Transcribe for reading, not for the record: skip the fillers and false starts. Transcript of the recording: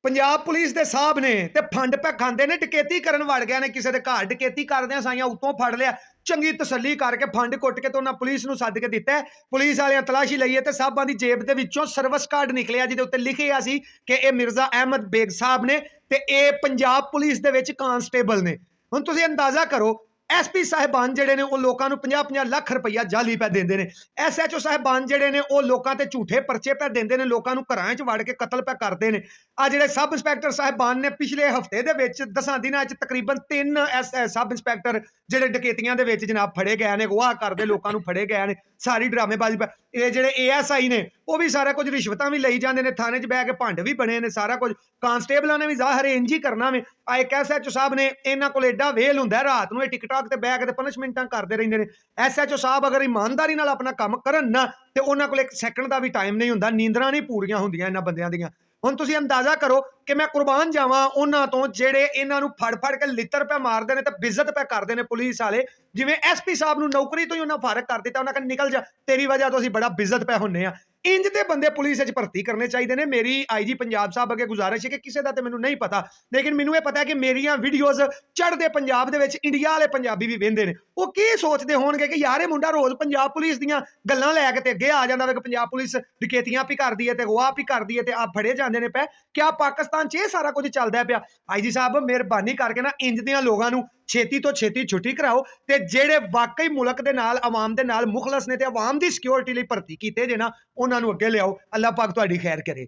Punjab police ਦੇ ਸਾਹਿਬ ਨੇ ਤੇ ਫੰਡ ਪੈ ਖਾਂਦੇ ਨੇ, ਡਕੈਤੀ ਕਰਨ ਵੜ ਗਏ ਨੇ, ਕਿਸੇ ਦੇ ਘਰ ਡਕੈਤੀ ਕਰਦਿਆਂ ਸਾਈਆਂ ਉੱਤੋਂ ਫੜ ਲਿਆ, ਚੰਗੀ ਤਸੱਲੀ ਕਰਕੇ ਫੰਡ ਕੁੱਟ ਕੇ ਤੇ ਉਹਨਾਂ ਪੁਲਿਸ ਨੂੰ ਸੱਦ ਕੇ ਦਿੱਤਾ। ਪੁਲਿਸ ਵਾਲਿਆਂ ਤਲਾਸ਼ੀ ਲਈਏ ਤੇ ਸਾਹਿਬਾਂ ਦੀ ਜੇਬ ਦੇ ਵਿੱਚੋਂ ਸਰਵਿਸ ਕਾਰਡ ਨਿਕਲਿਆ, ਜਿਹਦੇ ਉੱਤੇ ਲਿਖਿਆ ਸੀ ਕਿ ਇਹ ਮਿਰਜ਼ਾ ਅਹਿਮਦ ਬੇਗ ਸਾਹਿਬ ਨੇ ਤੇ ਇਹ ਪੰਜਾਬ ਪੁਲਿਸ ਦੇ ਵਿੱਚ ਕਾਂਸਟੇਬਲ ਨੇ। ਹੁਣ ਤੁਸੀਂ ਅੰਦਾਜ਼ਾ ਕਰੋ, ਐਸਪੀ ਸਾਹਿਬਾਨ ਜਿਹੜੇ ਨੇ ਉਹ ਲੋਕਾਂ ਨੂੰ 50-50 ਲੱਖ ਰੁਪਈਆ ਜਾਲੀ ਪੈ ਦਿੰਦੇ ਨੇ। ਐਸਐਚਓ ਸਾਹਿਬਾਨ ਜਿਹੜੇ ਨੇ ਉਹ ਲੋਕਾਂ ਤੇ ਝੂਠੇ ਪਰਚੇ ਪੈ ਦਿੰਦੇ ਨੇ, ਲੋਕਾਂ ਨੂੰ ਘਰਾਂ 'ਚ ਵੜ ਕੇ ਕਤਲ ਪੈ ਕਰਦੇ ਨੇ। ਆ ਜਿਹੜੇ ਸਬ ਇੰਸਪੈਕਟਰ ਸਾਹਿਬਾਨ ਨੇ ਪਿਛਲੇ ਹਫਤੇ ਦੇ ਵਿੱਚ 10 ਦਿਨਾਂ 'ਚ ਤਕਰੀਬਨ 3 ਸਬ ਇੰਸਪੈਕਟਰ ਜਿਹੜੇ ਡਕੈਤੀਆਂ ਦੇ ਵਿੱਚ ਜਨਾਬ ਫੜੇ ਗਏ ਨੇ, ਗਵਾਹ ਕਰਦੇ ਲੋਕਾਂ ਨੂੰ ਫੜੇ ਗਏ ਨੇ। ਸਾਰੀ ਡਰਾਮੇਬਾਜ਼ੀ ਇਹ ਜਿਹੜੇ ਏਐਸਆਈ ਨੇ ਉਹ ਵੀ ਸਾਰਾ ਕੁਝ ਰਿਸ਼ਵਤਾਂ ਵੀ ਲਈ ਜਾਂਦੇ ਨੇ, ਥਾਣੇ 'ਚ ਬਹਿ ਕੇ ਭੰਡ ਵੀ ਬਣੇ ਨੇ, ਸਾਰਾ ਕੁਝ ਕਾਂਸਟੇਬਲਾਂ ਨੇ ਵੀ ਜ਼ਾਹਰ ਇੰਜ ਹੀ ਕਰਨਾ ਵੇ। ਆ ਇੱਕ ਐਸਐਚਓ ਸਾਹਿਬ ਨੇ, ਇਹਨਾਂ ਕੋਲ ਐਡਾ ਵੇਲ ਹੁੰਦਾ ਰਾਤ ਨੂੰ ਇਹ ਟਿਕਟੌਕ ਤੇ ਬਹਿ ਕੇ ਤੇ ਪਨਿਸ਼ਮੈਂਟਾਂ ਕਰਦੇ ਰਹਿੰਦੇ ਨੇ। ਐਸਐਚਓ ਸਾਹਿਬ ਅਗਰ ਇਮਾਨਦਾਰੀ ਨਾਲ ਆਪਣਾ ਕੰਮ ਕਰਨ ਨਾ ਤੇ ਉਹਨਾਂ ਕੋਲ 1 ਸੈਕਿੰਡ ਦਾ ਵੀ ਟਾਈਮ ਨਹੀਂ ਹੁੰਦਾ, ਨੀਂਦਰਾਂ ਨਹੀਂ ਪੂਰੀਆਂ ਹੁੰਦੀਆਂ ਇਹਨਾਂ ਬੰਦਿਆਂ ਦੀਆਂ। ਹੁਣ ਤੁਸੀਂ ਅੰਦਾਜ਼ਾ ਕਰੋ ਕਿ ਮੈਂ ਕੁਰਬਾਨ ਜਾਵਾਂ ਉਹਨਾਂ ਤੋਂ ਜਿਹੜੇ ਇਹਨਾਂ ਨੂੰ ਫੜ ਕੇ ਲਿੱਤਰ ਪੈ ਮਾਰਦੇ ਨੇ ਤੇ ਬਿੱਜ਼ਤ ਪੈ ਕਰਦੇ ਨੇ ਪੁਲਿਸ ਵਾਲੇ। ਜਿਵੇਂ ਐਸਪੀ ਸਾਹਿਬ ਨੂੰ ਨੌਕਰੀ ਤੋਂ ਹੀ ਉਹਨਾਂ ਫਰਕ ਕਰ ਦਿੱਤਾ, ਉਹਨਾਂ ਕਹਿੰਦੇ ਨਿਕਲ ਜਾ, ਤੇਰੀ ਵਜ੍ਹਾ ਤੋਂ ਅਸੀਂ ਬੜਾ ਬਿੱਜ਼ਤ ਪੈ ਹੁੰਨੇ ਆ। ਇੰਜ ਦੇ ਬੰਦੇ ਪੁਲਿਸ ਵਿੱਚ ਭਰਤੀ ਕਰਨੇ ਚਾਹੀਦੇ ਨੇ। ਮੇਰੀ ਆਈਜੀ ਪੰਜਾਬ ਸਾਹਿਬ ਅੱਗੇ ਗੁਜ਼ਾਰਿਸ਼ ਹੈ ਕਿ ਕਿਸੇ ਦਾ ਤੇ ਮੈਨੂੰ ਨਹੀਂ ਪਤਾ, ਲੇਕਿਨ ਮੈਨੂੰ ਇਹ ਪਤਾ ਹੈ ਕਿ ਮੇਰੀਆਂ ਵੀਡੀਓਜ਼ ਚੜ੍ਹਦੇ ਪੰਜਾਬ ਦੇ ਵਿੱਚ ਇੰਡੀਆ ਵਾਲੇ ਪੰਜਾਬੀ ਵੀ ਵੇਖਦੇ ਨੇ। ਉਹ ਕੀ ਸੋਚਦੇ ਹੋਣਗੇ ਕਿ ਯਾਰ ਇਹ ਮੁੰਡਾ ਰੋਜ਼ ਪੰਜਾਬ ਪੁਲਿਸ ਦੀਆਂ ਗੱਲਾਂ ਲੈ ਕੇ ਤੇ ਅੱਗੇ ਆ ਜਾਂਦਾ ਵੇ ਕਿ ਪੰਜਾਬ ਪੁਲਿਸ ਡਕੈਤੀਆਂ ਵੀ ਕਰਦੀ ਹੈ ਤੇ ਗਵਾਹ ਵੀ ਕਰਦੀ ਹੈ ਤੇ ਆਪ ਫੜੇ ਜਾਂਦੇ ਨੇ ਪੈ। ਕਿਆ ਪਾਕਿਸਤਾਨ 'ਚ ਇਹ ਸਾਰਾ ਕੁਝ ਚੱਲਦਾ ਪਿਆ? ਆਈਜੀ ਸਾਹਿਬ ਮਿਹਰਬਾਨੀ ਕਰਕੇ ਨਾ ਇੰਜ ਦੀਆਂ ਲੋਕਾਂ ਨੂੰ ਛੇਤੀ ਤੋਂ ਛੇਤੀ ਛੁੱਟੀ ਕਰਾਓ ਤੇ ਜਿਹੜੇ ਵਾਕਈ ਮੁਲਕ ਦੇ ਨਾਲ ਆਵਾਮ ਦੇ ਨਾਲ ਮੁਖਲਸ ਨੇ ਤੇ ਆਵਾਮ ਦੀ ਸਿਕਿਉਰਿਟੀ ਲਈ ਭਰਤੀ ਕੀਤੇ ਜੇ ਨਾ, ਉਹਨਾਂ ਨੂੰ ਅੱਗੇ ਲਿਆਓ। ਅੱਲਾਹ ਪਾਕ ਤੁਹਾਡੀ ਖੈਰ ਕਰੇ।